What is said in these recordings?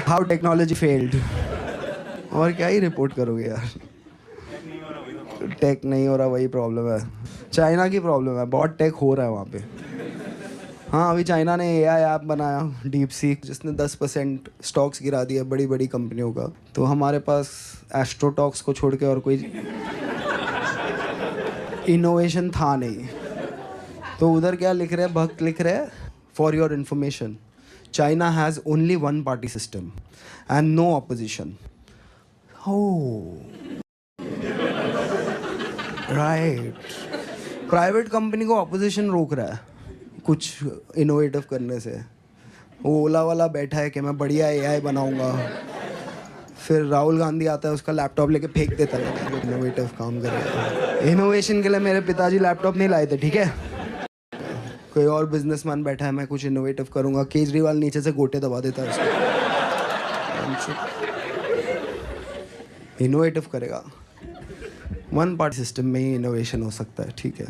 How technology failed. और क्या ही report करोगे यार, टेक नहीं हो रहा वही प्रॉब्लम है। चाइना की प्रॉब्लम है, बहुत टेक हो रहा है वहाँ पे। हाँ, अभी चाइना ने एआई ऐप बनाया डीप सीक, जिसने 10% स्टॉक्स गिरा दिए बड़ी बड़ी कंपनियों का। तो हमारे पास एस्ट्रोटॉक्स को छोड़ के और कोई इनोवेशन था नहीं। तो उधर क्या लिख रहे हैं, भक्त लिख रहे हैं, for your information China has only one party system and no opposition. हो राइट, प्राइवेट कंपनी को ऑपोजिशन रोक रहा है कुछ इनोवेटिव करने से। वो ओला वाला बैठा है कि मैं बढ़िया एआई बनाऊंगा, फिर राहुल गांधी आता है उसका लैपटॉप लेके फेंक देता है। इनोवेटिव काम करेगा। इनोवेशन के लिए मेरे पिताजी लैपटॉप नहीं लाए थे, ठीक है। कोई और बिजनेसमैन बैठा है, मैं कुछ इनोवेटिव करूंगा, केजरीवाल नीचे से गोटे दबा देता है उसको। इनोवेटिव करेगा, वन पार्टी सिस्टम में ही इनोवेशन हो सकता है, ठीक है।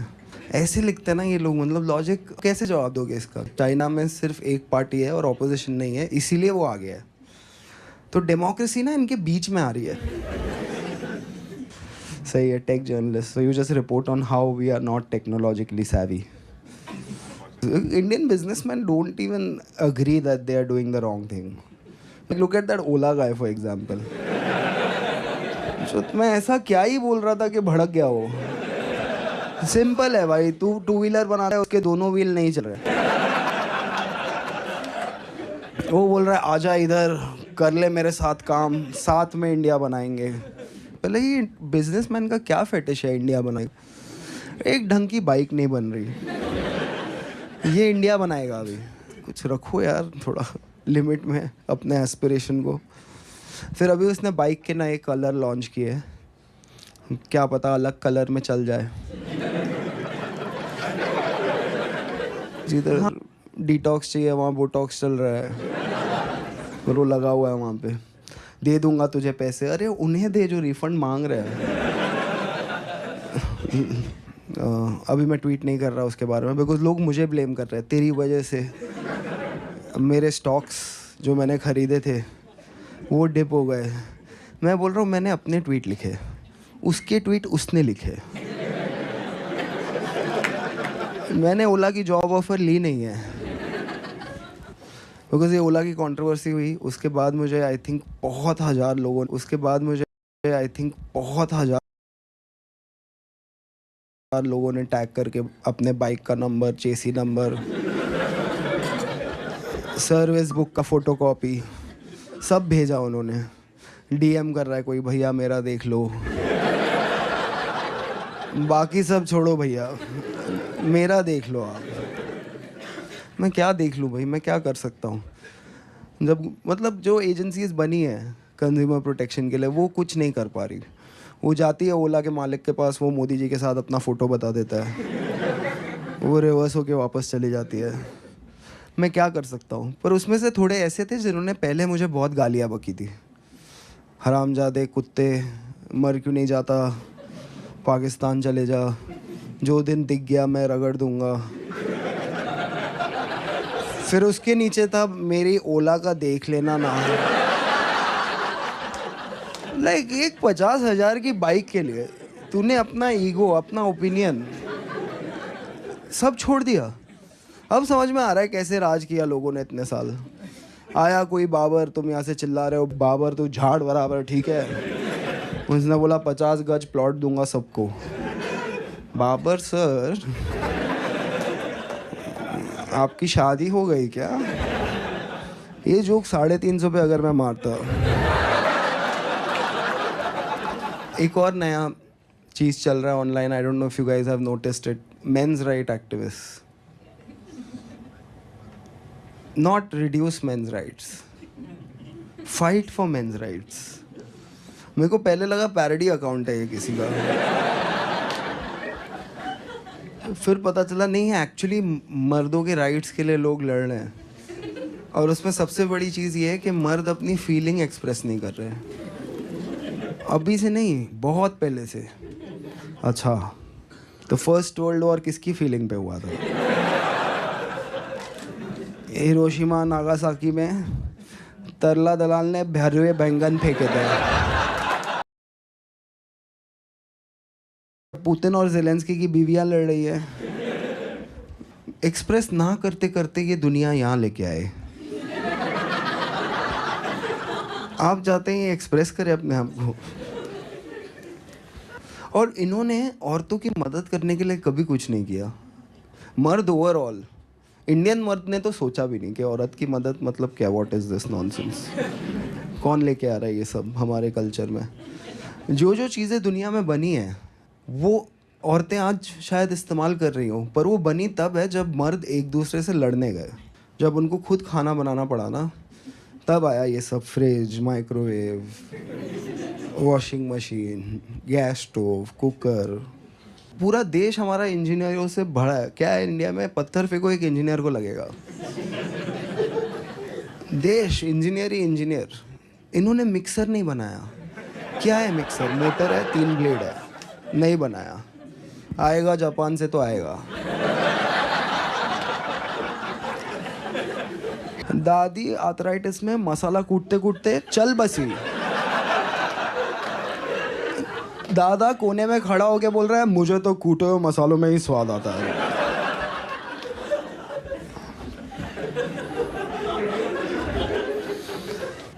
ऐसे लिखते हैं ना ये लोग, मतलब लॉजिक कैसे जवाब दोगे इसका। चाइना में सिर्फ एक पार्टी है और ऑपोजिशन नहीं है, इसीलिए वो आ गया है। तो डेमोक्रेसी ना इनके बीच में आ रही है। सही है, tech journalist, so you just report on how we are not technologically savvy. Indian businessmen don't even agree that they are doing the wrong thing. Look at that Ola guy for example. मैं ऐसा क्या ही बोल रहा था कि भड़क गया वो। सिंपल है भाई, तू टू व्हीलर बना रहा है, उसके दोनों व्हील नहीं चल रहे। वो बोल रहा है आजा इधर कर ले मेरे साथ काम, साथ में इंडिया बनाएंगे। पहले ही बिजनेसमैन का क्या फेटिश है इंडिया बनाए। एक ढंग की बाइक नहीं बन रही, ये इंडिया बनाएगा। अभी कुछ रखो यार थोड़ा लिमिट में अपने एस्पिरेशन को। फिर अभी उसने बाइक के नए कलर लॉन्च किए, क्या पता अलग कलर में चल जाए। जिधर डिटॉक्स चाहिए वहाँ बोटॉक्स चल रहा है, और वो लगा हुआ है वहाँ पे। दे दूंगा तुझे पैसे, अरे उन्हें दे जो रिफंड मांग रहे हैं। अभी मैं ट्वीट नहीं कर रहा उसके बारे में, बिकॉज लोग मुझे ब्लेम कर रहे हैं तेरी वजह से। मेरे स्टॉक्स जो मैंने ख़रीदे थे वो डिप हो गए। मैं बोल रहा हूँ मैंने अपने ट्वीट लिखे, उसके ट्वीट उसने लिखे। मैंने ओला की जॉब ऑफ़र ली नहीं है, बिकॉज ये ओला की कंट्रोवर्सी हुई। उसके बाद मुझे आई थिंक बहुत हज़ार लोगों ने टैग करके अपने बाइक का नंबर, चेसी नंबर, सर्विस बुक का फ़ोटोकॉपी सब भेजा उन्होंने। डीएम कर रहा है कोई, भैया मेरा देख लो। बाकी सब छोड़ो भैया, मेरा देख लो आप। मैं क्या देख लूँ भाई, मैं क्या कर सकता हूँ। जब मतलब जो एजेंसीज बनी है कंज्यूमर प्रोटेक्शन के लिए, वो कुछ नहीं कर पा रही। वो जाती है ओला के मालिक के पास, वो मोदी जी के साथ अपना फ़ोटो बता देता है, वो रिवर्स होके वापस चली जाती है। मैं क्या कर सकता हूँ। पर उसमें से थोड़े ऐसे थे जिन्होंने पहले मुझे बहुत गालियाँ बकी थी, हरामजादे कुत्ते, मर क्यों नहीं जाता, पाकिस्तान चले जा, जो दिन दिख गया मैं रगड़ दूंगा। फिर उसके नीचे था मेरी ओला का देख लेना ना। लाइक एक 50,000 की बाइक के लिए तूने अपना ईगो, अपना ओपिनियन सब छोड़ दिया। अब समझ में आ रहा है कैसे राज किया लोगों ने इतने साल। आया कोई बाबर, तुम यहाँ से चिल्ला रहे हो बाबर तू झाड़ बराबर, ठीक है। उसने बोला 50 गज प्लॉट दूंगा सबको। बाबर सर आपकी शादी हो गई क्या? ये जोक 350 पे अगर मैं मारता। एक और नया चीज़ चल रहा है online, I don't know if you guys have noticed it. Men's right activist, not reduce men's rights, fight for men's rights. मेरे को पहले लगा पैरोडी अकाउंट है ये किसी का, फिर पता चला नहीं है, एक्चुअली मर्दों के राइट्स के लिए लोग लड़ रहे हैं। और उसमें सबसे बड़ी चीज़ ये है कि मर्द अपनी फीलिंग एक्सप्रेस नहीं कर रहे हैं, अभी से नहीं, बहुत पहले से। अच्छा, तो फर्स्ट वर्ल्ड वॉर किसकी फीलिंग पे हुआ था? हिरोशिमा नागासाकी में तरला दलाल ने भरे हुए बैंगन फेंके थे। पुतिन और जेलेंस्की की बीवियां लड़ रही है। एक्सप्रेस ना करते करते ये दुनिया यहाँ लेके आए। आप चाहते हैं ये एक्सप्रेस करें अपने आप को। और इन्होंने औरतों की मदद करने के लिए कभी कुछ नहीं किया। मर्द ओवरऑल, इंडियन मर्द ने तो सोचा भी नहीं कि औरत की मदद मतलब क्या, व्हाट इज़ दिस नॉनसेंस, कौन लेके आ रहा है ये सब हमारे कल्चर में। जो जो चीज़ें दुनिया में बनी हैं वो औरतें आज शायद इस्तेमाल कर रही हों, पर वो बनी तब है जब मर्द एक दूसरे से लड़ने गए। जब उनको खुद खाना बनाना पड़ा ना, तब आया ये सब। Fridge, microwave, washing machine, gas stove, cooker. पूरा देश हमारा इंजीनियरों से भरा है। क्या है इंडिया में, पत्थर फेंको एक इंजीनियर को लगेगा। देश इंजीनियर ही इंजीनियर। इन्होंने मिक्सर नहीं बनाया। क्या है मिक्सर? मोटर है, 3 ब्लेड है। नहीं बनाया। आएगा जापान से तो आएगा। दादी आर्थराइटिस में मसाला कूटते कूटते चल बसी। दादा कोने में खड़ा होके बोल रहा है, मुझे तो कूटे हुए मसालों में ही स्वाद आता है।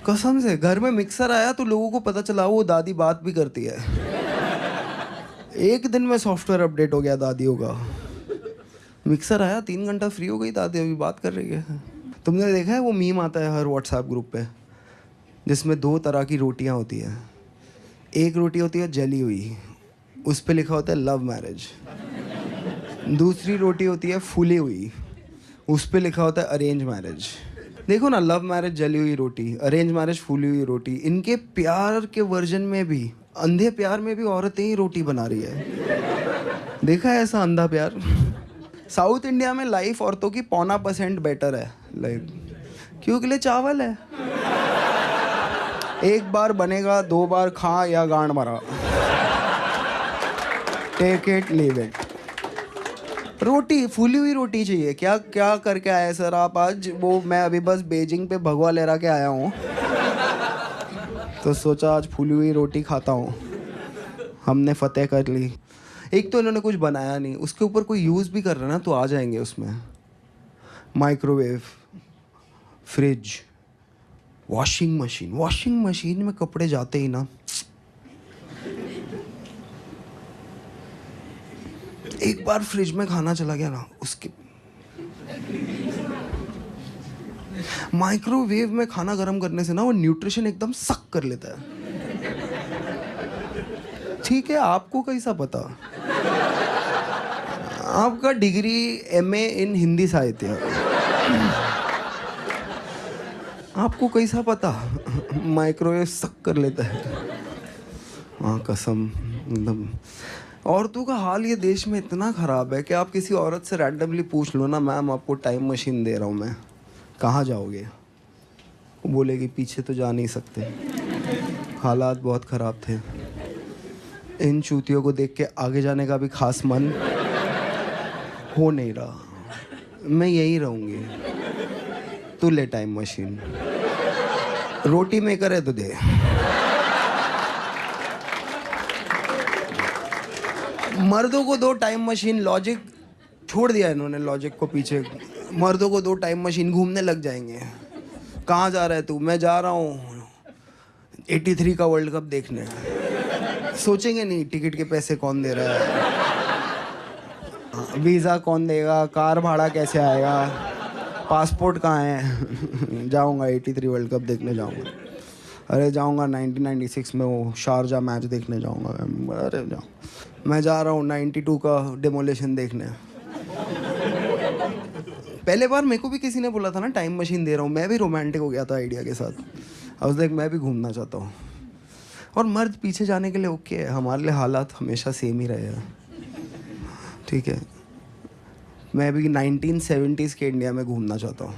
कसम से घर में मिक्सर आया तो लोगों को पता चला वो दादी बात भी करती है। एक दिन में सॉफ्टवेयर अपडेट हो गया दादियों का। मिक्सर आया, 3 घंटा फ्री हो गई दादी, अभी बात कर रही है। तुमने देखा है वो मीम आता है हर व्हाट्सएप ग्रुप पे, जिसमें 2 तरह की रोटियां होती हैं। एक रोटी होती है जली हुई, उस पे लिखा होता है लव मैरिज। दूसरी रोटी होती है फूली हुई, उस पे लिखा होता है अरेंज मैरिज। देखो ना, लव मैरिज जली हुई रोटी, अरेंज मैरिज फूली हुई रोटी। इनके प्यार के वर्जन में भी, अंधे प्यार में भी औरतें ही रोटी बना रही है। देखा है ऐसा अंधा प्यार? साउथ इंडिया में लाइफ औरतों की 0.25% बेटर है। लाइक क्यों? के लिए चावल है। एक बार बनेगा, 2 बार खा या गांड मरा। Take it leave it. रोटी, फूली हुई रोटी चाहिए। क्या क्या करके आए सर आप आज? वो मैं अभी बस बीजिंग पे भगवा लहरा के आया हूँ, तो सोचा आज फूली हुई रोटी खाता हूँ। हमने फतेह कर ली। एक तो इन्होंने कुछ बनाया नहीं, उसके ऊपर कोई यूज़ भी कर रहा है ना तो आ जाएंगे उसमें। Microwave, fridge, washing machine. Washing machine में कपड़े जाते ही ना, एक बार फ्रिज में खाना चला गया ना, उसके माइक्रोवेव में खाना गर्म करने से ना वो न्यूट्रिशन एकदम सक कर लेता है। ठीक है, आपको कैसा पता? आपका डिग्री MA इन हिंदी साहित्य, आपको कैसा पता माइक्रोवेव सक कर लेता है? हाँ कसम, एकदम। औरतों का हाल ये देश में इतना ख़राब है कि आप किसी औरत से रैंडमली पूछ लो ना, मैम आपको टाइम मशीन दे रहा हूँ मैं, कहाँ जाओगे? वो बोलेगी पीछे तो जा नहीं सकते। हालात बहुत ख़राब थे। इन चूतियों को देख के आगे जाने का भी खास मन हो नहीं रहा। मैं यही रहूँगी। तू ले टाइम मशीन, रोटी मेकर है तो दे। मर्दों को 2 टाइम मशीन, लॉजिक छोड़ दिया इन्होंने, लॉजिक को पीछे। मर्दों को 2 टाइम मशीन, घूमने लग जाएंगे। कहाँ जा रहा है तू? मैं जा रहा हूँ 83 का वर्ल्ड कप देखने। सोचेंगे नहीं टिकट के पैसे कौन दे रहा है, वीज़ा कौन देगा, कार भाड़ा कैसे आएगा, पासपोर्ट कहाँ है। जाऊँगा 83 वर्ल्ड कप देखने जाऊँगा। अरे जाऊँगा 1996 में वो शारजा मैच देखने जाऊँगा। अरे जाऊँ, मैं जा रहा हूँ 92 का डेमोलेशन देखने। पहले बार मेरे को भी किसी ने बोला था ना टाइम मशीन दे रहा हूँ, मैं भी रोमांटिक हो गया था आइडिया के साथ। आई वाज लाइक मैं भी घूमना चाहता हूँ। और मर्द पीछे जाने के लिए ओके है, हमारे लिए हालात हमेशा सेम ही रहे हैं। ठीक है, मैं भी 1970s के इंडिया में घूमना चाहता हूँ,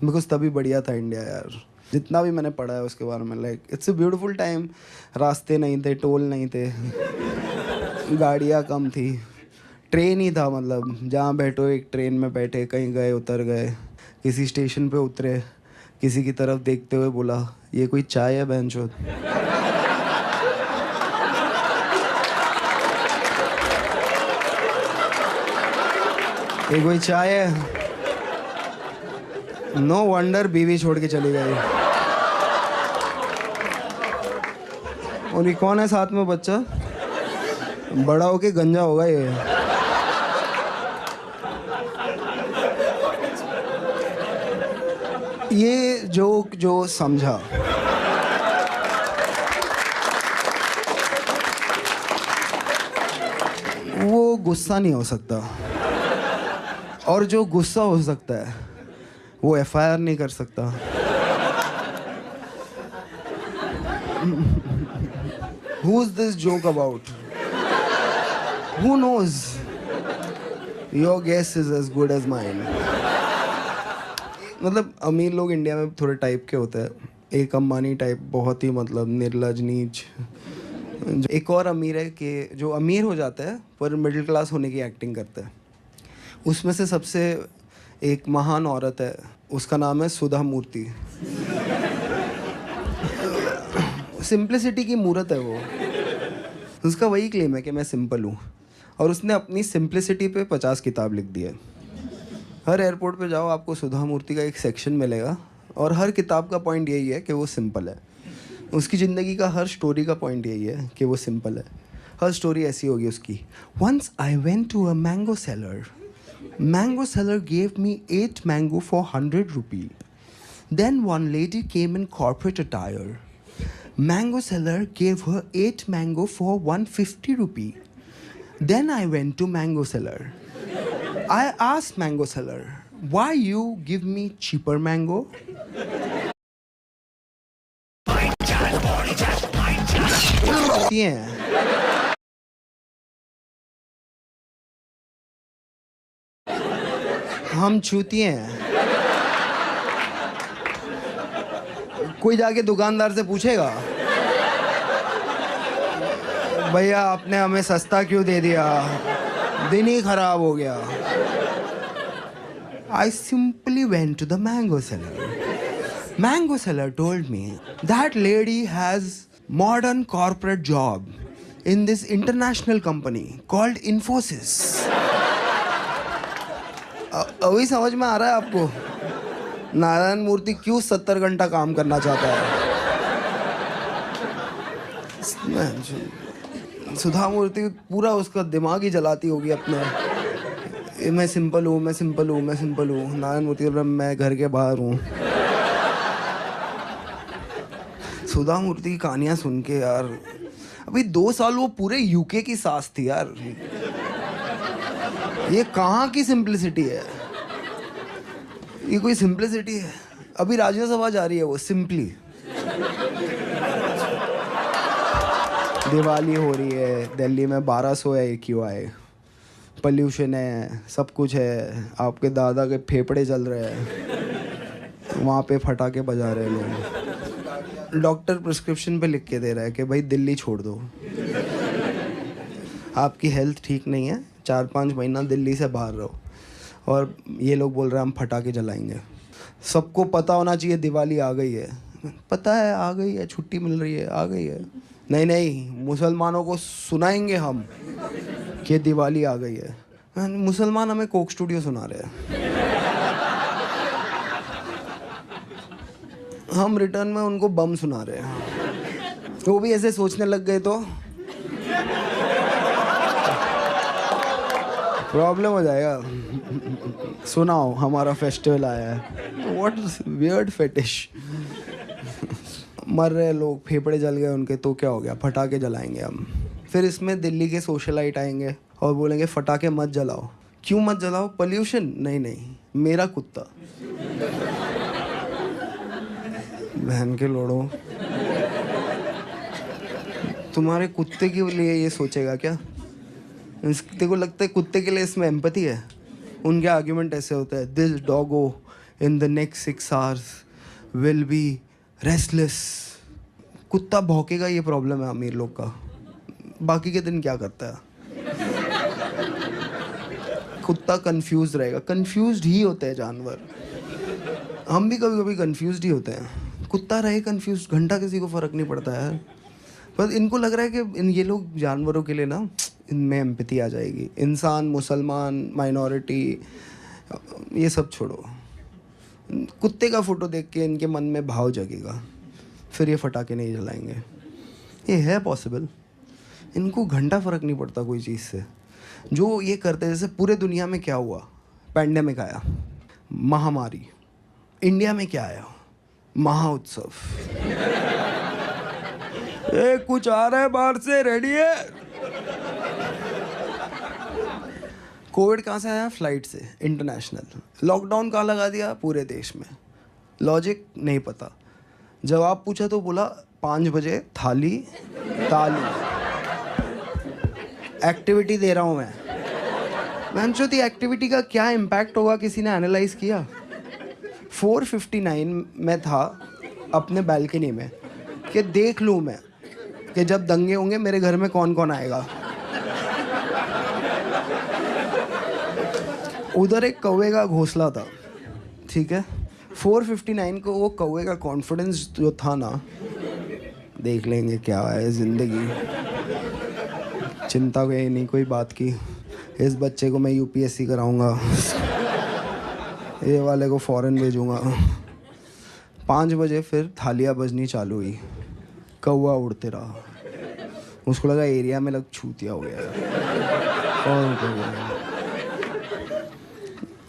बिकॉज तभी बढ़िया था इंडिया यार। जितना भी मैंने पढ़ा है उसके बारे में, like it's a beautiful time. रास्ते नहीं थे, टोल नहीं थे, गाड़ियाँ कम थी, ट्रेन ही था। मतलब जहाँ बैठो एक ट्रेन में बैठे, कहीं गए उतर गए, किसी स्टेशन पे उतरे, किसी की तरफ देखते हुए बोला, ये कोई चाय है बहनचोद? ये कोई चाय है? नो वंडर बीवी छोड़ के चली गई। और ये कौन है साथ में बच्चा? बड़ा होके गंजा होगा ये। ये जोक जो समझा, वो गुस्सा नहीं हो सकता, और जो गुस्सा हो सकता है वो एफआईआर नहीं कर सकता। Who is this joke about? Who knows? Your guess is as good as mine. मतलब अमीर लोग इंडिया में थोड़े टाइप के होते हैं। एक अंबानी टाइप, बहुत ही मतलब निर्लज नीच। एक और अमीर है कि जो अमीर हो जाता है पर मिडिल क्लास होने की एक्टिंग करता है। उसमें से सबसे एक महान औरत है, उसका नाम है सुधा मूर्ति। सिंप्लिसिटी की मूरत है वो। उसका वही क्लेम है कि मैं सिंपल हूँ, और उसने अपनी सिंप्लिसिटी पे 50 किताब लिख दी है। हर एयरपोर्ट पे जाओ आपको सुधा मूर्ति का एक सेक्शन मिलेगा, और हर किताब का पॉइंट यही है कि वो सिंपल है। उसकी ज़िंदगी का हर स्टोरी का पॉइंट यही है कि वो सिंपल है। हर स्टोरी ऐसी होगी उसकी। Once I went to a mango seller. Mango seller gave me 8 mango for 100 rupee. Then one lady came in corporate attire. Mango seller gave her 8 mango for 150 rupee. Then I went to mango seller. I asked mango seller, why you give me cheaper mango? Yeah. हम चूतिए हैं। कोई जाके दुकानदार से पूछेगा, भैया आपने हमें सस्ता क्यों दे दिया, दिन ही खराब हो गया। I simply went to the mango seller. Mango seller told me that lady has modern corporate job in this international company called Infosys. अभी समझ में आ रहा है आपको नारायण मूर्ति क्यों 70 घंटा काम करना चाहता है। सुधा मूर्ति पूरा उसका दिमाग ही जलाती होगी अपने, मैं सिंपल हूँ, मैं सिंपल हूँ, मैं सिंपल हूँ। नारायण मूर्ति मैं घर के बाहर हूँ। सुधा मूर्ति की कहानियाँ सुन के यार, अभी 2 साल वो पूरे यूके की सास थी यार। ये कहाँ की सिंप्लिसिटी है? ये कोई सिंप्लिसिटी है? अभी राज्यसभा जा रही है वो सिंपली। दिवाली हो रही है, दिल्ली में 1200 है AQI, पॉल्यूशन है, सब कुछ है, आपके दादा के फेफड़े जल रहे हैं, वहाँ पे फटाके बजा रहे हैं लोग। डॉक्टर प्रिस्क्रिप्शन पे लिख के दे रहा है कि भाई दिल्ली छोड़ दो, आपकी हेल्थ ठीक नहीं है, 4-5 महीना दिल्ली से बाहर रहो। और ये लोग बोल रहे हैं हम फटाके जलाएंगे। सबको पता होना चाहिए दिवाली आ गई है। पता है आ गई है, छुट्टी मिल रही है, आ गई है। नहीं नहीं, मुसलमानों को सुनाएंगे हम कि दिवाली आ गई है। मुसलमान हमें कोक स्टूडियो सुना रहे हैं, हम रिटर्न में उनको बम सुना रहे हैं। वो भी ऐसे सोचने लग गए तो प्रॉब्लम हो जाएगा। सुनाओ हमारा फेस्टिवल आया है। What weird fetish. मर रहे लोग, फेफड़े जल गए उनके, तो क्या हो गया, फटाके जलाएंगे हम। फिर इसमें दिल्ली के सोशलाइट आएंगे और बोलेंगे फटाके मत जलाओ। क्यों मत जलाओ? पोल्यूशन? नहीं नहीं, मेरा कुत्ता। बहन के लोड़ो, तुम्हारे कुत्ते के लिए ये सोचेगा क्या? तेरे को लगता है कुत्ते के लिए इसमें एम्पैथी है? उनके आर्ग्यूमेंट ऐसे होते हैं, this Doggo in the next 6 hours will be restless. कुत्ता भौंकेगा, ये प्रॉब्लम है अमीर लोग का। बाकी के दिन क्या करता है? कुत्ता कंफ्यूज रहेगा। कंफ्यूज्ड ही होते हैं जानवर। हम भी कभी कभी कंफ्यूज ही होते हैं। कुत्ता रहे कंफ्यूज घंटा, किसी को फ़र्क नहीं पड़ता यार। पर इनको लग रहा है कि ये लोग जानवरों के लिए ना, इनमें एम्पैथी आ जाएगी। इंसान, मुसलमान, माइनॉरिटी, ये सब छोड़ो, कुत्ते का फ़ोटो देख के इनके मन में भाव जगेगा, फिर ये फटाके नहीं जलाएंगे। ये है पॉसिबल। इनको घंटा फ़र्क नहीं पड़ता कोई चीज़ से। जो ये करते, जैसे पूरे दुनिया में क्या हुआ, पैंडेमिक आया, महामारी, इंडिया में क्या आया, महाउत्सव। ए, कुछ आ रहा है बाहर से, रेडी है। कोविड कहाँ से आया, फ्लाइट से, इंटरनेशनल। लॉकडाउन कहाँ लगा दिया, पूरे देश में। लॉजिक नहीं पता। जवाब पूछा तो बोला 5 बजे थाली ताली, एक्टिविटी दे रहा हूँ मैं सोचती एक्टिविटी का क्या इम्पैक्ट होगा, किसी ने एनालाइज किया? 4:59 में था अपने बालकनी में कि देख लूँ मैं कि जब दंगे होंगे मेरे घर में कौन कौन आएगा। उधर एक कौवे का घोंसला था, ठीक है। 4:59 को वो कौवे का कॉन्फिडेंस जो था ना, देख लेंगे क्या है ज़िंदगी, चिंता कोई नहीं, कोई बात की, इस बच्चे को मैं यूपीएससी कराऊंगा, ये वाले को फॉरेन भेजूंगा। 5 बजे फिर थालियाँ बजनी चालू हुई, कौवा उड़ते रहा। उसको लगा एरिया में लग छूतिया हो गया और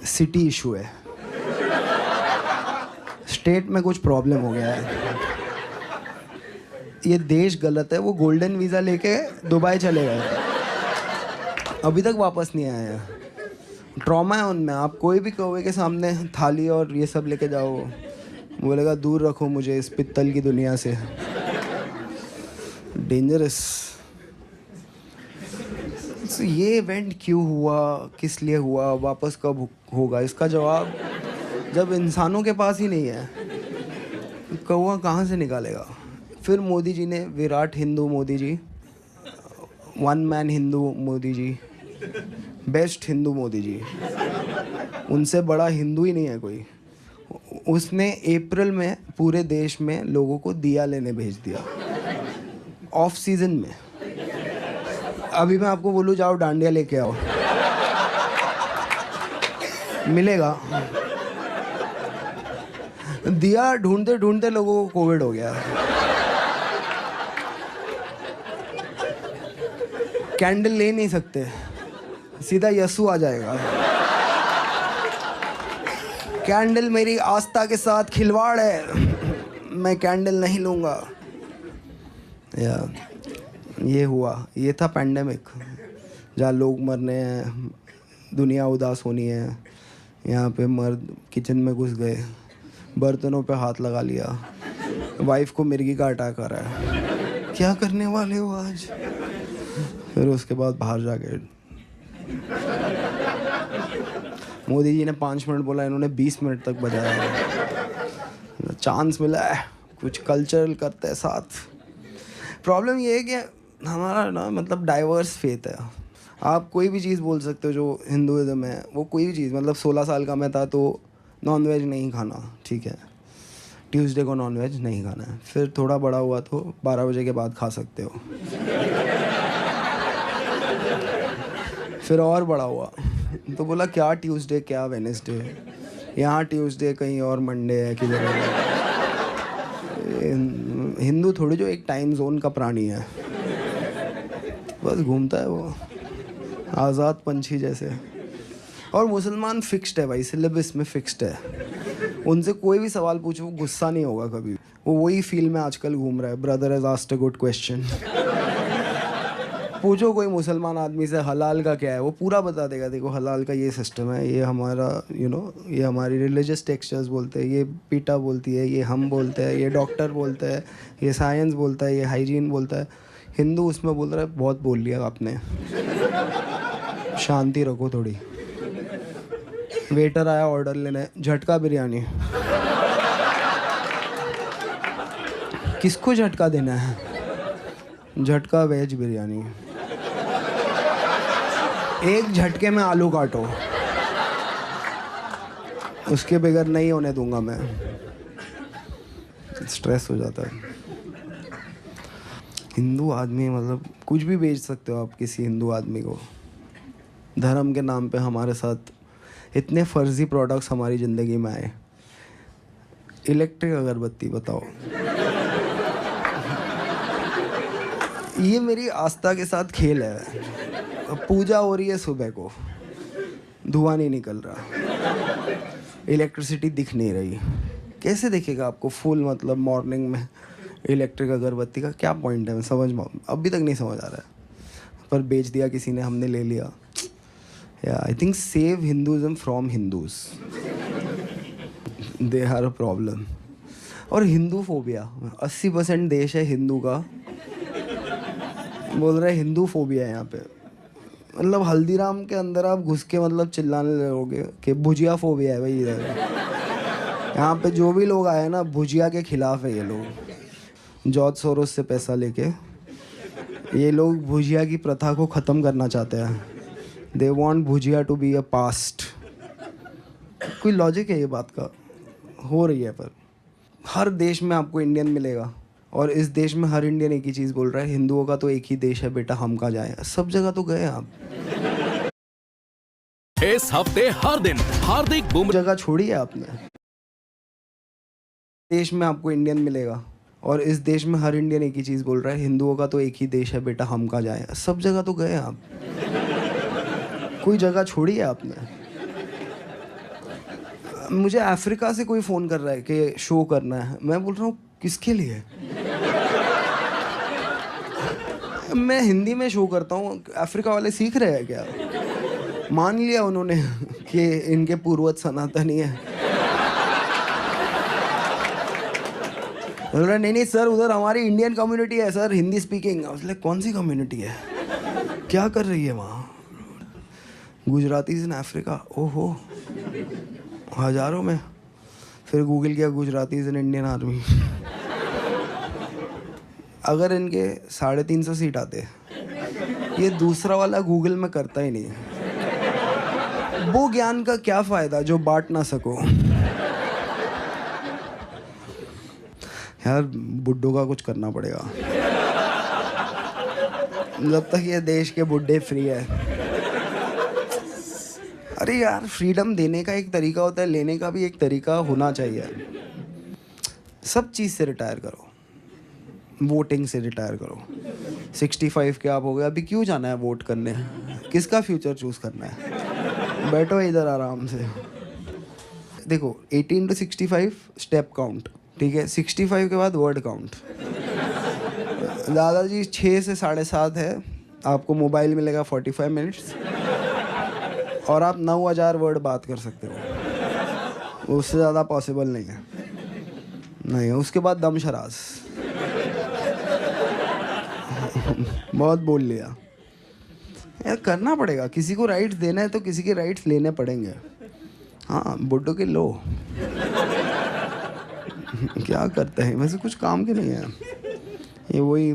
सिटी इशू है, स्टेट में कुछ प्रॉब्लम हो गया है, ये देश गलत है। वो गोल्डन वीज़ा लेके दुबई चले गए, अभी तक वापस नहीं आए हैं। ट्रॉमा है उनमें। आप कोई भी कौवे के सामने थाली और ये सब लेके जाओ, बोलेगा दूर रखो मुझे इस पित्तल की दुनिया से, डेंजरस। ये इवेंट क्यों हुआ, किस लिए हुआ, वापस कब होगा, इसका जवाब जब इंसानों के पास ही नहीं है, कौवा कहाँ से निकालेगा? फिर मोदी जी ने, Virat Hindu Modi ji, one man Hindu Modi ji, best Hindu Modi ji, उनसे बड़ा हिंदू ही नहीं है कोई। उसने अप्रैल में पूरे देश में लोगों को दिया लेने भेज दिया, ऑफ सीजन में। अभी मैं आपको बोलूँ जाओ डांडिया लेके आओ, मिलेगा? दिया ढूंढते ढूंढते लोगों को कोविड हो गया। कैंडल ले नहीं सकते, सीधा यसु आ जाएगा। कैंडल मेरी आस्था के साथ खिलवाड़ है, मैं कैंडल नहीं लूँगा। या ये हुआ, ये था पैंडेमिक, जहाँ लोग मरने हैं, दुनिया उदास होनी है। यहाँ पे मर्द किचन में घुस गए, बर्तनों पे हाथ लगा लिया, वाइफ को मिर्गी का अटैक आ रहा है, क्या करने वाले हो आज? फिर उसके बाद बाहर जाके मोदी जी ने 5 मिनट बोला, इन्होंने 20 मिनट तक बजाया। चांस मिला है, कुछ कल्चरल करते हैं साथ। प्रॉब्लम ये है कि हमारा ना, मतलब डाइवर्स फेथ है। आप कोई भी चीज़ बोल सकते हो जो हिंदुज़म है, वो कोई भी चीज़, मतलब 16 साल का मैं था तो नॉनवेज नहीं खाना, ठीक है, ट्यूसडे को नॉनवेज नहीं खाना है। फिर थोड़ा बड़ा हुआ तो 12 बजे के बाद खा सकते हो। फिर और बड़ा हुआ तो बोला क्या ट्यूसडे, क्या वेडनेसडे, यहाँ ट्यूसडे कहीं और मंडे है किधर है। हिंदू थोड़ी जो एक टाइम जोन का प्राणी है, बस घूमता है वो आज़ाद पंछी जैसे। और मुसलमान फिक्स्ड है भाई, सिलेबस में फिक्स्ड है। उनसे कोई भी सवाल पूछो, वो गुस्सा नहीं होगा कभी। वो वही फील्ड में आजकल घूम रहा है, brother has asked a good question. पूछो कोई मुसलमान आदमी से हलाल का क्या है, वो पूरा बता देगा। देखो हलाल का ये सिस्टम है, ये हमारा ये हमारी रिलीजियस टेक्सचर्स बोलते हैं, ये पीटा बोलती है, ये हम बोलते हैं, ये डॉक्टर बोलते हैं, ये साइंस बोलता है, ये हाइजीन बोलता है। हिंदू उसमें बोल रहा है बहुत बोल लिया आपने, शांति रखो थोड़ी। वेटर आया ऑर्डर लेने, झटका बिरयानी। किसको झटका देना है? झटका वेज बिरयानी, एक झटके में आलू काटो। उसके बगैर नहीं होने दूंगा मैं। स्ट्रेस हो जाता है। हिंदू आदमी मतलब कुछ भी बेच सकते हो आप किसी हिंदू आदमी को। धर्म के नाम पे हमारे साथ इतने फर्जी प्रोडक्ट्स हमारी ज़िंदगी में आए। इलेक्ट्रिक अगरबत्ती बताओ, ये मेरी आस्था के साथ खेल है। पूजा हो रही है सुबह को, धुआं नहीं निकल रहा, इलेक्ट्रिसिटी दिख नहीं रही। कैसे दिखेगा आपको फुल मतलब मॉर्निंग में इलेक्ट्रिक अगरबत्ती का क्या पॉइंट है? मैं समझ अभी तक नहीं समझ आ रहा है, पर बेच दिया किसी ने, हमने ले लिया। या I think save Hinduism from Hindus, they are a problem. और हिंदू फोबिया 80% देश है हिंदू का, बोल रहे हिंदू फोबिया है यहाँ पे। मतलब हल्दीराम के अंदर आप घुस के मतलब चिल्लाने लगोगे कि भुजिया फोबिया है भाई इधर। यहाँ पे जो भी लोग आए ना भुजिया के खिलाफ है ये लोग। जॉर्ज सोरोस से पैसा लेके ये लोग भुजिया की प्रथा को ख़त्म करना चाहते हैं। They want bhujia to be a past. कोई लॉजिक है ये बात का? हो रही है। पर हर देश में आपको इंडियन मिलेगा, और इस देश में हर इंडियन एक ही चीज़ बोल रहा है, हिंदुओं का तो एक ही देश है बेटा, हम कहाँ जाएं। सब जगह तो गए आप। इस हफ्ते हर दिन हार्दिक बुमराह जगह छोड़ी है आपने। देश में आपको इंडियन मिलेगा, और इस देश में हर इंडियन एक ही चीज़ बोल रहा है, हिंदुओं का तो एक ही देश है बेटा, हम कहाँ जाएं। सब जगह तो गए आप। कोई जगह छोड़ी है आपने। मुझे अफ्रीका से कोई फ़ोन कर रहा है कि शो करना है। मैं बोल रहा हूँ किसके लिए? मैं हिंदी में शो करता हूँ, अफ्रीका वाले सीख रहे हैं क्या? मान लिया उन्होंने कि इनके पूर्वज सनातनी है। बोल रहा नहीं नहीं सर, उधर हमारी इंडियन कम्युनिटी है सर, हिंदी स्पीकिंग। कौन सी कम्युनिटी है? क्या कर रही है वहाँ? Gujaratis in Africa. ओहो, हज़ारों में। फिर गूगल किया गुजरातीज इन इंडियन आर्मी। अगर इनके 350 सीट आते, ये दूसरा वाला गूगल में करता ही नहीं। वो ज्ञान का क्या फ़ायदा जो बांट ना सको। यार बुड्ढों का कुछ करना पड़ेगा जब तक ये देश के बुड्ढे फ्री है। अरे यार, फ्रीडम देने का एक तरीका होता है, लेने का भी एक तरीका होना चाहिए। सब चीज़ से रिटायर करो, वोटिंग से रिटायर करो। 65 के आप हो गए, अभी क्यों जाना है वोट करने? किसका फ्यूचर चूज़ करना है? बैठो इधर आराम से। देखो 18 to 65 स्टेप काउंट, ठीक है। 65 के बाद वर्ड काउंट। दादाजी 6 से 7:30 है, आपको मोबाइल मिलेगा 45 मिनट्स, और आप 9000 वर्ड बात कर सकते हो। उससे ज़्यादा पॉसिबल नहीं है। नहीं, उसके बाद दम शराज। बहुत बोल लिया यार, करना पड़ेगा। किसी को राइट्स देना है तो किसी के राइट्स लेने पड़ेंगे। हाँ, बुड्ढों के लो। क्या करते हैं वैसे, कुछ काम के नहीं है ये। वही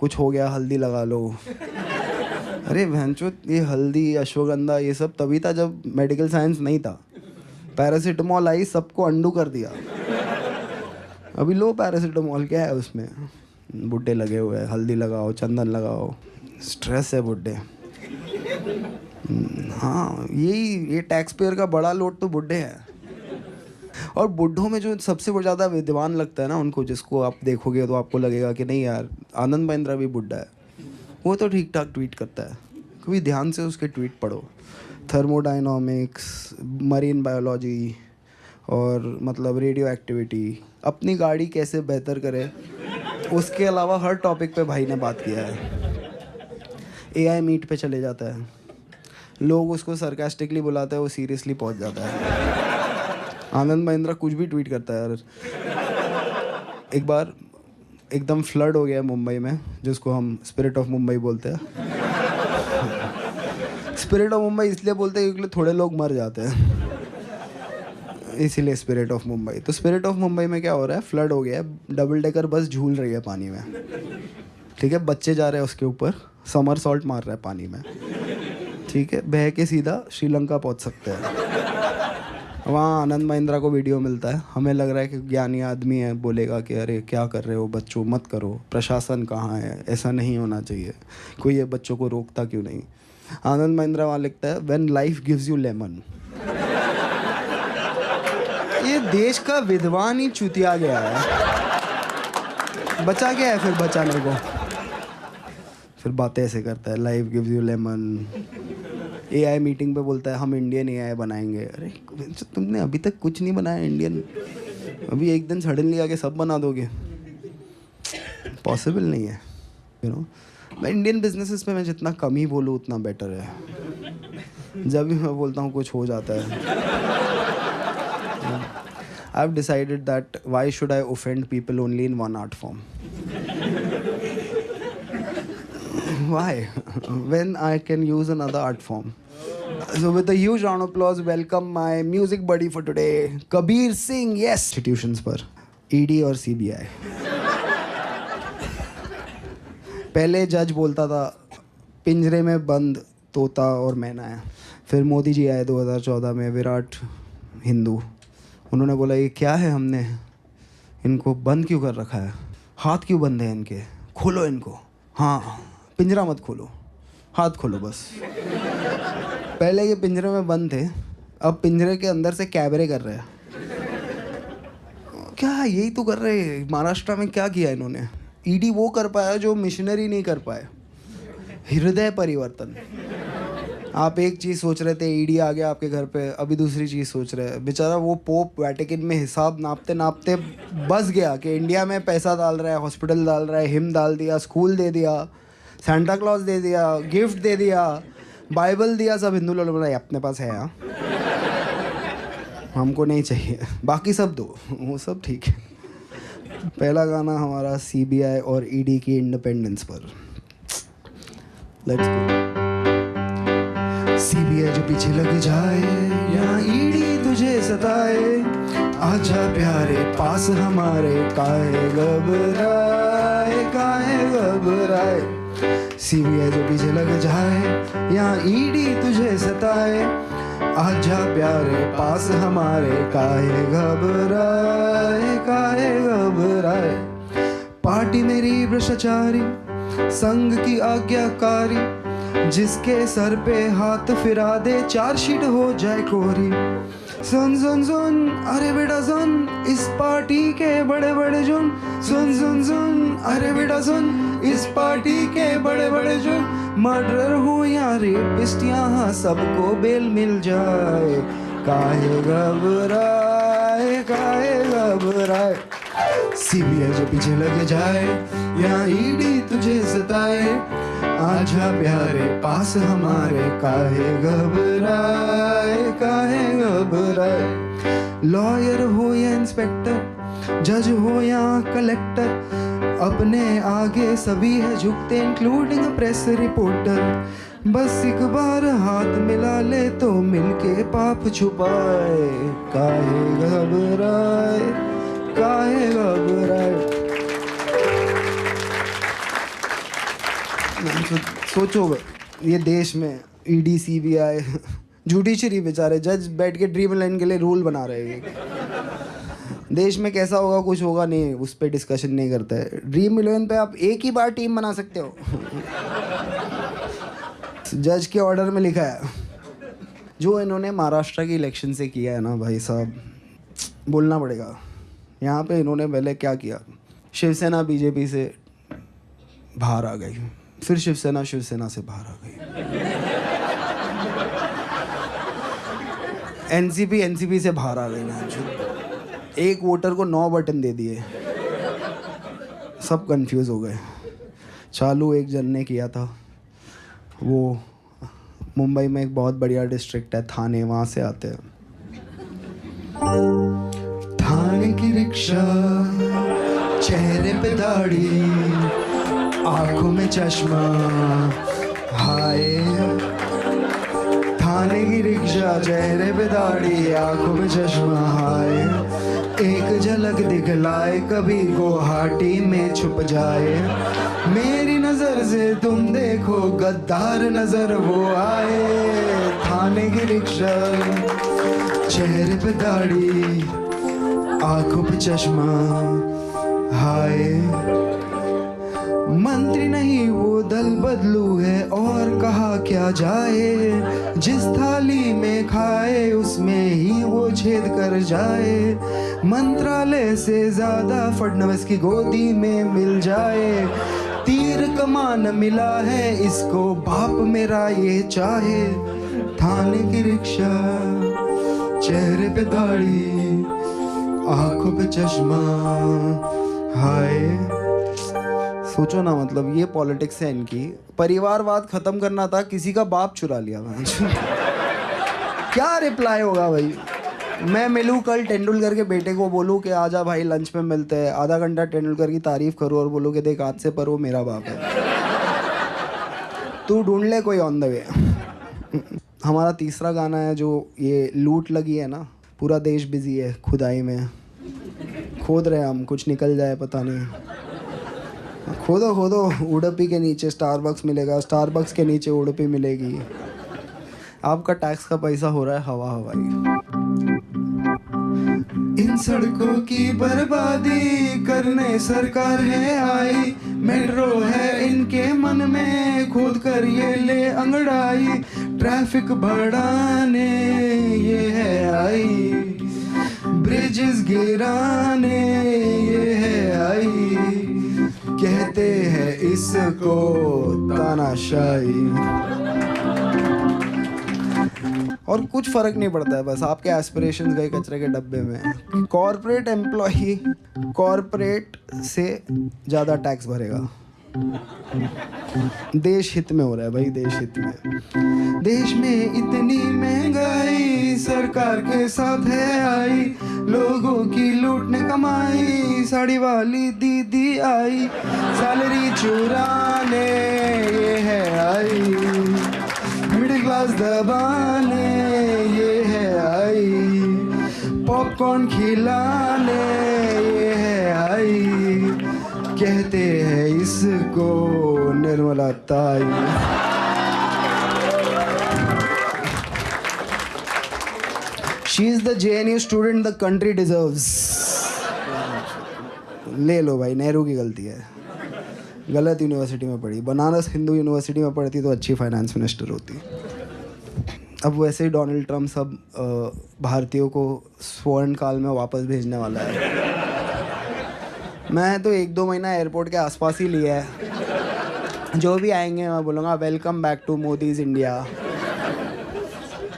कुछ हो गया, हल्दी लगा लो। अरे भैंचो, ये हल्दी अश्वगंधा ये सब तभी था जब मेडिकल साइंस नहीं था। पैरासीटामॉल आई, सबको अंडू कर दिया। अभी लो पैरासीटामॉल, क्या है उसमें? बुड्ढे लगे हुए हैं, हल्दी लगाओ, चंदन लगाओ। स्ट्रेस है बुड्ढे। हाँ, ये टैक्स पेयर का बड़ा लोड तो बुड्ढे हैं। और बुड्ढों में जो सबसे ज़्यादा विद्वान लगता है ना उनको, जिसको आप देखोगे तो आपको लगेगा कि नहीं यार, आनंद महिंद्रा भी बुड्ढा है। वो तो ठीक ठाक ट्वीट करता है, कभी ध्यान से उसके ट्वीट पढ़ो। थर्मोडायनामिक्स, मरीन बायोलॉजी, और मतलब रेडियो एक्टिविटी, अपनी गाड़ी कैसे बेहतर करे, उसके अलावा हर टॉपिक पे भाई ने बात किया है। AI मीट पे चले जाता है, लोग उसको सरकास्टिकली बुलाते हैं, वो सीरियसली पहुंच जाता है। आनंद महिंद्रा कुछ भी ट्वीट करता है यार। एक बार एकदम फ्लड हो गया मुंबई में, जिसको हम स्पिरिट ऑफ मुंबई बोलते हैं। स्पिरिट ऑफ मुंबई इसलिए बोलते हैं क्योंकि थोड़े लोग मर जाते हैं, इसीलिए स्पिरिट ऑफ मुंबई। तो स्पिरिट ऑफ मुंबई में क्या हो रहा है, फ्लड हो गया है, डबल डेकर बस झूल रही है पानी में, ठीक है। बच्चे जा रहे हैं उसके ऊपर, समर सॉल्ट मार रहा है पानी में, ठीक है। बह के सीधा श्रीलंका पहुंच सकते हैं। वहाँ आनंद महिंद्रा को वीडियो मिलता है, हमें लग रहा है कि ज्ञानी आदमी है, बोलेगा कि अरे क्या कर रहे हो बच्चों, मत करो, प्रशासन कहाँ है, ऐसा नहीं होना चाहिए, कोई ये बच्चों को रोकता क्यों नहीं। आनंद महिंद्रा वहाँ लिखता है when life gives you lemon. ये देश का विद्वान ही चूतिया गया है, बचा क्या है फिर बचाने को। फिर बातें ऐसे करता है life gives you lemon. AI meeting पे बोलता है हम इंडियन एआई बनाएंगे। अरे तुमने अभी तक कुछ नहीं बनाया इंडियन, अभी एक दिन सडनली आके सब बना दोगे, पॉसिबल नहीं है। मैं इंडियन बिजनेसेस पे मैं जितना कम ही बोलूँ उतना बेटर है। जब भी मैं बोलता हूँ कुछ हो जाता है। I have decided that why should I offend people only in one art form. Why? When I can use another art form. So with a huge round of applause, welcome my music buddy for today, Kabir Singh. Yes. Institutions पर ED और CBI. पहले जज बोलता था पिंजरे में बंद तोता और मैना है। फिर मोदी जी आए 2014 में, विराट हिंदू, उन्होंने बोला ये क्या है, हमने इनको बंद क्यों कर रखा है, हाथ क्यों बंद है इनके, खोलो इनको। हाँ, पिंजरा मत खोलो, हाथ खोलो बस। पहले ये पिंजरे में बंद थे, अब पिंजरे के अंदर से कैबरे कर रहे हैं। क्या यही तो कर रहे हैं। महाराष्ट्र में क्या किया इन्होंने, ईडी वो कर पाया जो मिशनरी नहीं कर पाए, हृदय परिवर्तन। आप एक चीज़ सोच रहे थे, ईडी आ गया आपके घर पे, अभी दूसरी चीज़ सोच रहे हैं। बेचारा वो पोप वैटिकन में हिसाब नापते नापते बस गया कि इंडिया में पैसा डाल रहा है, हॉस्पिटल डाल रहा है, हिम डाल दिया, स्कूल दे दिया, सेंटा क्लॉज दे दिया, गिफ्ट दे दिया, बाइबल दिया, सब हिंदू लोग बोला अपने पास है, हाँ हमको नहीं चाहिए, बाकी सब दो, वो सब ठीक है। पहला गाना हमारा सीबीआई और ईडी की इंडिपेंडेंस पर। Let's go. सीबीआई जो पीछे लग जाए या ईडी तुझे सताए, आजा प्यारे पास हमारे, काहे घबराए, काहे घबराए। सीबीआई जो पीछे लग जाए या ईडी तुझे सताए, आजा प्यारे पास हमारे, काहे घबराए, काहे घबराए। पार्टी मेरी भ्रष्टाचारी, संघ की आज्ञाकारी, जिसके सर पे हाथ फिरा दे चार्जशीट हो जाए कोरी। सुन सुन सुन अरे बेटा सुन, इस पार्टी के बड़े बड़े जुर्म, सुन सुन सुन अरे बेटा सुन, इस पार्टी के बड़े बड़े जुर्म। मर्डर हो या रेपिस्ट यहाँ सबको बेल मिल जाए, काहे घबराए, काहे घबराए। सीबीआई जो पीछे लग जाए या ईडी तुझे सताए, आजा प्यारे पास हमारे, काहे घबराए, काहे घबराए। लॉयर हो या इंस्पेक्टर, जज हो या कलेक्टर, अपने आगे सभी है झुकते इंक्लूडिंग प्रेस रिपोर्टर। बस एक बार हाथ मिला ले तो मिलके पाप छुपाए, काहे घबराए, काहे घबराए। सोचो ये देश में ईडी सीबीआई, जुडिशरी बेचारे जज बैठ के ड्रीम लाइन के लिए रूल बना रहे हैं। देश में कैसा होगा, कुछ होगा नहीं, उस पर डिस्कशन नहीं करता है। ड्रीम इलेवन पे आप एक ही बार टीम बना सकते हो। जज के ऑर्डर में लिखा है। जो इन्होंने महाराष्ट्र की इलेक्शन से किया है ना भाई साहब, बोलना पड़ेगा। यहाँ पे इन्होंने पहले क्या किया, शिवसेना बीजेपी से बाहर आ गई, फिर शिवसेना से बाहर आ गई, एनसीपी से बाहर आ गई ना। एक वोटर को 9 बटन दे दिए, सब कंफ्यूज हो गए। चालू एक जन ने किया था, वो मुंबई में एक बहुत बढ़िया डिस्ट्रिक्ट है थाने, वहाँ से आते हैं। थाने की रिक्शा, चेहरे पे दाढ़ी, आंखों में चश्मा, हाय। थाने की रिक्शा, चेहरे पे दाढ़ी, आंखों में चश्मा, हाय। एक झलक दिखलाए, कभी गुवाहाटी में छुप जाए। मेरी नजर से तुम देखो, गद्दार नजर वो आए। थाने की रिक्शा, चेहरे पे दाढ़ी, आंखों पे चश्मा, हाय। मंत्री नहीं वो दल बदलू है, और कहा क्या जाए। जिस थाली में खाए उसमें ही वो छेद कर जाए। मंत्रालय से ज्यादा फडणवीस की गोदी में मिल जाए। तीर कमान मिला है इसको, बाप मेरा ये चाहे। थाने की रिक्शा, चेहरे पे दाढ़ी, आंखों पे चश्मा, हाय। सोचो ना, मतलब ये पॉलिटिक्स है इनकी। परिवारवाद खत्म करना था, किसी का बाप चुरा लिया। क्या रिप्लाई होगा भाई? मैं मिलूं कल तेंदुलकर के बेटे को, बोलूं कि आजा भाई लंच में मिलते हैं, आधा घंटा तेंदुलकर की तारीफ करूं और बोलूं कि देख आज से पर वो मेरा बाप है, तू ढूंढ ले कोई ऑन द वे। हमारा तीसरा गाना है जो ये लूट लगी है ना, पूरा देश बिजी है खुदाई में। खोद रहे हम, कुछ निकल जाए पता नहीं। खोदो खोदो, उडुपी के नीचे स्टारबक्स मिलेगा, स्टारबक्स के नीचे उडुपी मिलेगी। आपका टैक्स का पैसा हो रहा है हवा हवाई। इन सड़कों की बर्बादी करने सरकार है आई। मेट्रो है इनके मन में, खोद कर ये ले अंगड़ाई। ट्रैफिक बढ़ाने ये है आई, ब्रिजेस गिराने ये है आई। कहते हैं इसको तानाशाही। और कुछ फर्क नहीं पड़ता है, बस आपके एस्पिरेशंस गए कचरे के डब्बे में। कॉर्पोरेट एम्प्लॉय कॉर्पोरेट से ज़्यादा टैक्स भरेगा। देश हित में हो रहा है भाई, देश हित में। देश में इतनी महंगाई सरकार के साथ है आई। लोगों की लूटने कमाई, साड़ी वाली दीदी आई। सैलरी चुराने ये है आई, मिडिल क्लास दबाने ये है आई। पॉपकॉर्न खिलाने ये है आई। कहते हैं इसको निर्मला ताई। She is the JNU student the country deserves. ले लो भाई, नेहरू की गलती है, गलत यूनिवर्सिटी में पढ़ी। बनारस हिंदू यूनिवर्सिटी में पढ़ती तो अच्छी फाइनेंस मिनिस्टर होती। अब वैसे ही डोनाल्ड ट्रम्प सब भारतीयों को स्वर्ण काल में वापस भेजने वाला है। मैं तो 1-2 महीना एयरपोर्ट के आसपास ही लिया है। जो भी आएंगे मैं बोलूँगा welcome back to Modi's India,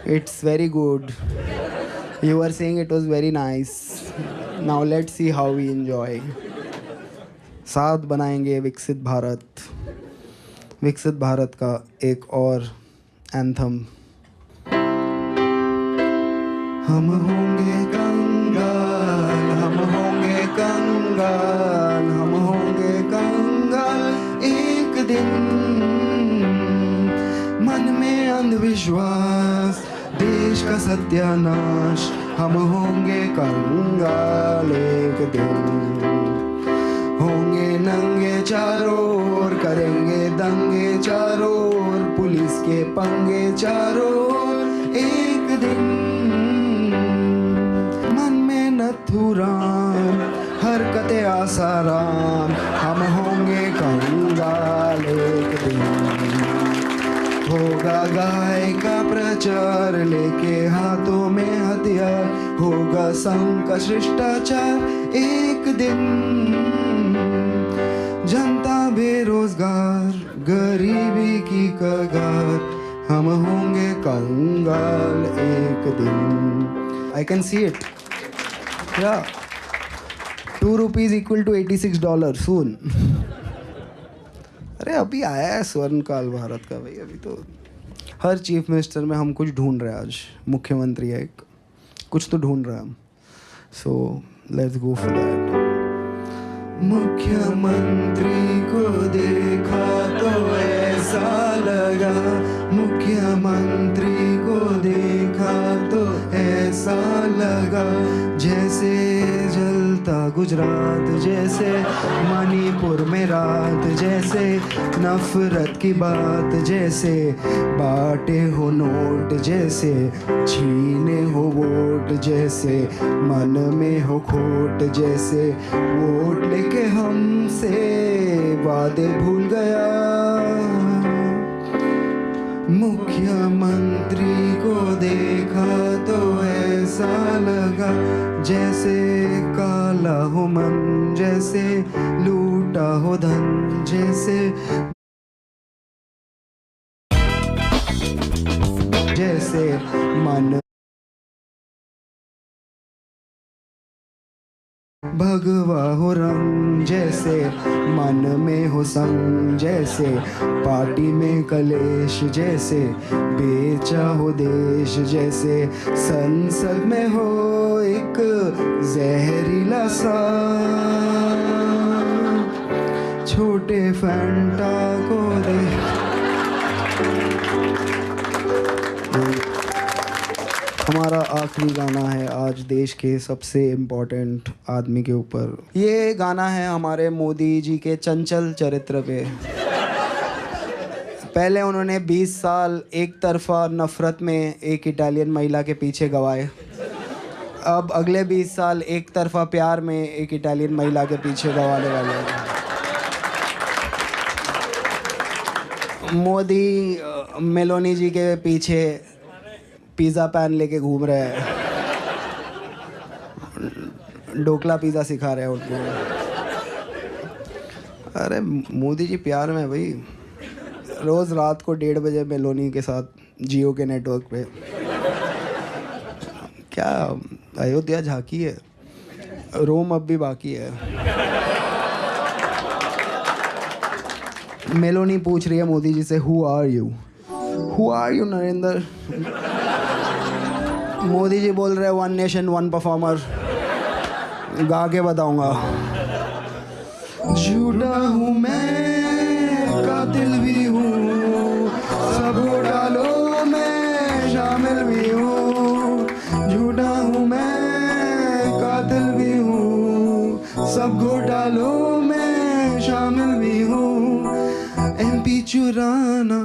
it's very good, you are saying it was very nice, now let's see how we enjoy. साथ बनाएंगे विकसित भारत। विकसित भारत का एक और एंथम। हम होंगे कंगाल, हम होंगे कंगाल, हम होंगे कंगाल एक दिन। मन में अंधविश्वास, देश का सत्यानाश, हम होंगे कंगाल एक दिन। होंगे नंगे चारों ओर, करेंगे दंगे चारों ओर, पुलिस के पंगे चारों ओर एक दिन। नथुराम, हरकते आसाराम, हम होंगे कंगाल एक दिन। होगा गाय का प्रचार, लेके हाथों में हथियार, होगा संघ का शिष्टाचार एक दिन। जनता बेरोजगार, गरीबी की कगार, हम होंगे कंगाल एक दिन। I can see it. Yeah, 2 rupees equal to $86 soon. अरे अभी आया है स्वर्ण काल भारत का भाई। अभी तो हर चीफ मिनिस्टर में हम कुछ ढूंढ रहे हैं। आज मुख्यमंत्री है एक, कुछ तो ढूंढ रहे हैं हम। So let's go for that. मुख्यमंत्री को देखा तो ऐसा लगा, मुख्यमंत्री को देखा तो ऐसा ऐसा लगा जैसे जलता गुजरात, जैसे मणिपुर में रात, जैसे नफरत की बात, जैसे बांटे हो नोट, जैसे छीने हो वोट, जैसे मन में हो खोट, जैसे वोट लेके हमसे वादे भूल गया। मुख्यमंत्री को देखा तो ऐसा लगा जैसे काला हो मन, जैसे लूटा हो धन, जैसे मन भगवा हो रंग, जैसे मन में हो संग, जैसे पार्टी में कलेश, जैसे बेचा हो देश, जैसे संसद में हो एक जहरीला सा छोटे फैंटा को देख। हमारा आखिरी गाना है आज देश के सबसे इम्पोर्टेंट आदमी के ऊपर। ये गाना है हमारे मोदी जी के चंचल चरित्र पे। पहले उन्होंने 20 साल एक तरफा नफरत में एक इटालियन महिला के पीछे गवाए, अब अगले 20 साल एक तरफा प्यार में एक इटालियन महिला के पीछे गवाने वाले हैं। मोदी मेलोनी जी के पीछे पिज़्ज़ा पैन लेके घूम रहे हैं, ढोकला पिज़्ज़ा सिखा रहे हैं उनको। अरे मोदी जी प्यार में भाई, रोज़ रात को 1:30 बजे मेलोनी के साथ जियो के नेटवर्क पे। क्या अयोध्या झांकी है, रोम अब भी बाकी है। मेलोनी पूछ रही है मोदी जी से, who are you Narendra? Modi ji बोल रहे हैं, 1 नेशन 1 परफॉर्मर, गा के बताऊंगा। झूठा हूँ मैं, कातिल भी हूँ, सब घोटालों में शामिल भी हूँ। झूठा हूँ मैं, कातिल भी हूँ, सब घोटालों में शामिल भी हूँ। MP चुराना,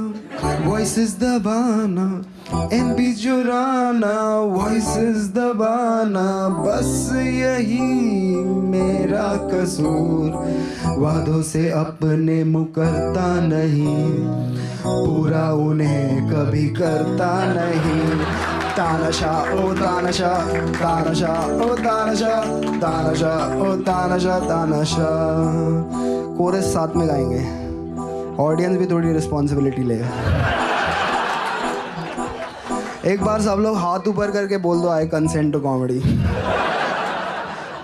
वॉइसेस दबाना, MP चुराना, वॉइसेस दबाना, बस यही मेरा कसूर। वादों से अपने मुकरता नहीं, पूरा उन्हें कभी करता नहीं। तानाशाह ओ तानाशाह, तानाशाह ओ तानाशाह, तानाशाह ओ तानाशाह, तानाशाह। कोरस साथ में गाएंगे, ऑडियंस भी थोड़ी रिस्पॉन्सिबिलिटी ले। एक बार सब लोग हाथ ऊपर करके बोल दो, आई कंसेंट टू कॉमेडी।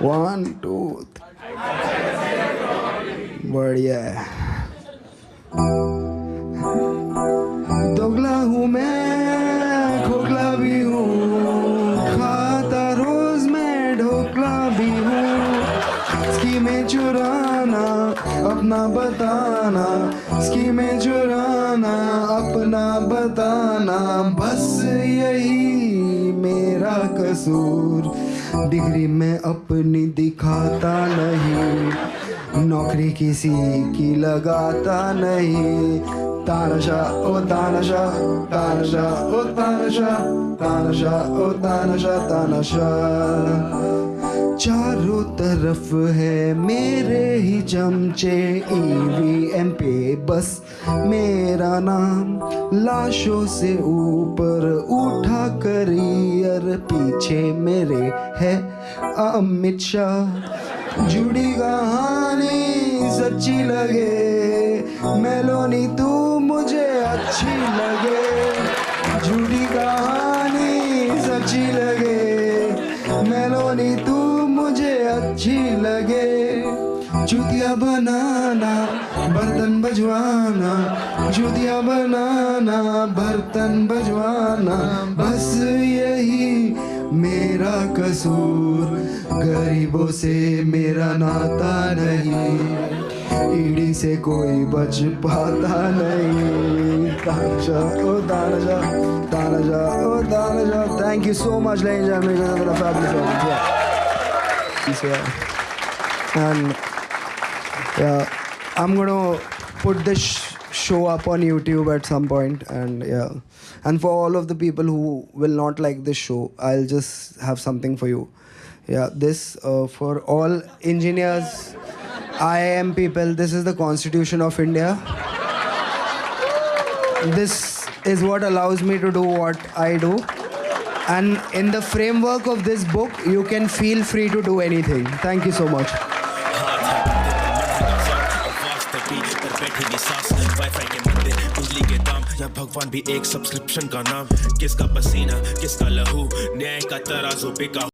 1 2 बढ़िया है। दोगला हूँ मैं, खोखला भी हूँ, खाता रोज मैं ढोकला भी हूँ। स्कीमें चुराना, अपना बताना, स्कीमें चुराना, अपना बताना, बस यही मेरा कसूर। डिग्री में अपनी दिखाता नहीं, नौकरी किसी की लगाता नहीं। तानाशाह ओ तानाशाह, तानाशाह ओ तानाशाह, तानाशाह ओ तानाशाह, तानाशाह। चारों तरफ है मेरे ही चमचे, EVM पे बस मेरा नाम। लाशों से ऊपर उठा करियर, पीछे मेरे है अमित शाह। जुड़ी कहानी सच्ची लगे, मेलोनी तू मुझे अच्छी लगे। जुड़ी कहानी सच्ची लगे, मेलोनी तू मुझे अच्छी लगे। चूतिया बनाना, बर्तन बजवाना, चूतिया बनाना, बर्तन बजवाना, बस यही मेरा कसूर। गरीबों से मेरा नाता नहीं, ईडी से कोई बच पाता नहीं। तानाशाह ओ तानाशाह, तानाशाह ओ तानाशाह। Thank you so much, ladies and gentlemen. It's been a fabulous audience. Yeah. And yeah, I'm gonna put this show up on YouTube at some point, and yeah. And for all of the people who will not like this show, I'll just have something for you. Yeah, this for all engineers, IIM people, this is the Constitution of India. This is what allows me to do what I do. And in the framework of this book, you can feel free to do anything. Thank you so much. Wifi के मंदिर, बिजली के दाम, या भगवान भी एक subscription का नाम। किसका पसीना, किसका लहू, न्याय का तराजू बिका।